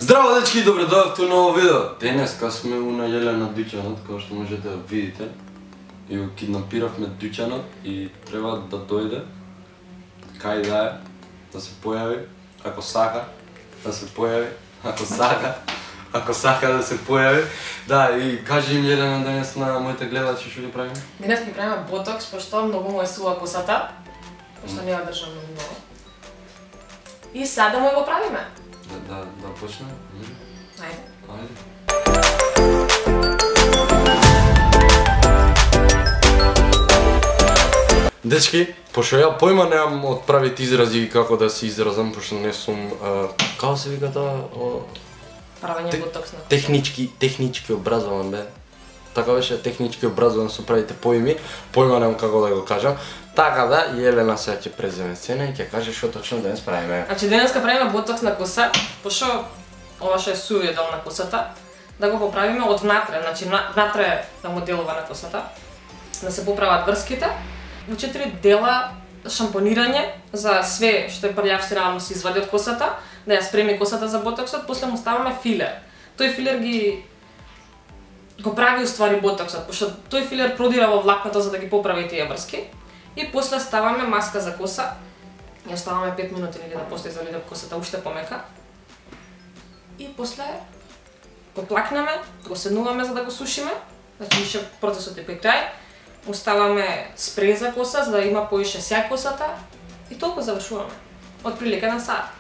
Здраво дечки, добре дојавте у ново видео. Денеска сме на Јелена дуќанот, како што можете да видите. И го киднапиравме дуќанот и треба да дојде кај да се појави, ако сака да се појави, ако сака да се појави. Да, и кажи им Јелена денес на моите гледачи што ќе правиме? Денес ќе правиме ботокс, пошто многу му е сува косата, пошто не ја држам многу. И сега да му го правиме. Да почнеме? Ајде. Дечки, пошто ја појма немам од правите изрази како да се изразам, пошто не сум, како се вика тоа? Правење ботокс на Технички образован бе. Така беше, технички образован со правите поими, појма немам како да го кажам. Така да, Јелена сега ќе преземе сцена и ќе каже што точно денес правиме. Значи денеска правиме ботокс на коса, пошто ова што е сувиот дел на косата, да го поправиме од внатре, значи внатре да му делува на косата, да се поправат врските, во 4 дела шампонирање за све што е прљавщина да му се извади од косата, да ја спреми косата за ботоксот, после му ставаме филер. Тој филер го прави уствари ботоксот, пошто тој филер продира во влакното за да ги поправи тие врски. И после ставаме маска за коса. Ја ставаме 5 минути или да постои за да косата уште помека. И после го плакнеме, го седнуваме за да го сушиме. Значи више процесот е при крај. Оставаме спреј за коса за да има поише сјај косата и толку завршуваме. Од прилика на сат.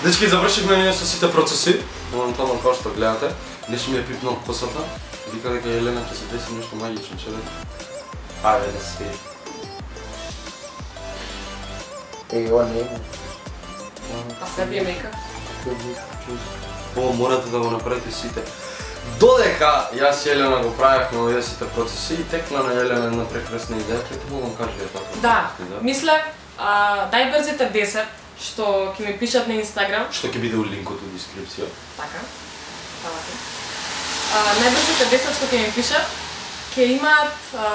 Дечки, завршивме ние со сите процеси, моментално како што гледате. Нешто ми е пипнал косата, вика дека Јелена ќе се деси нешто магично, че ајде да се. Ова не е. А се вие мека? Ово морате да го направите сите. Додека јас и Елена го правевме овие сите процеси и текна на Елена една прекрасна идеја, ќе ти могам кажа така. Да, мислев најбрзите 10 што ќе ми пишат на Инстаграм. Што ќе биде у линкот у дескрипција. Така. Најбрзите 10 што ќе ми пишат ќе имаат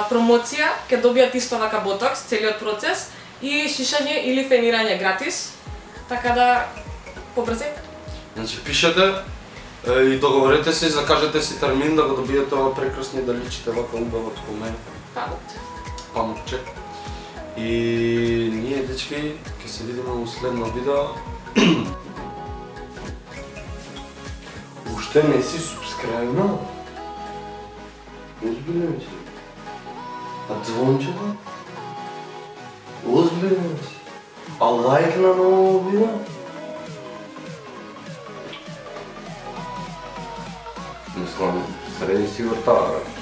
промоција, ќе добијат исто вака ботокс, целиот процес и шишање или фенирање гратис. Така да побрзете. Значи пишете и договорете се, закажете си термин да го добиете ова прекрасни да личите вака убаво како мене. Памукче. И ние, дечки, ќе се видиме во следно видео. Уште не си субскрајбнал? Озбилен си? А звончето? Озбилен си? А лайк на ново видео? Мислам, среди си вртава, бе.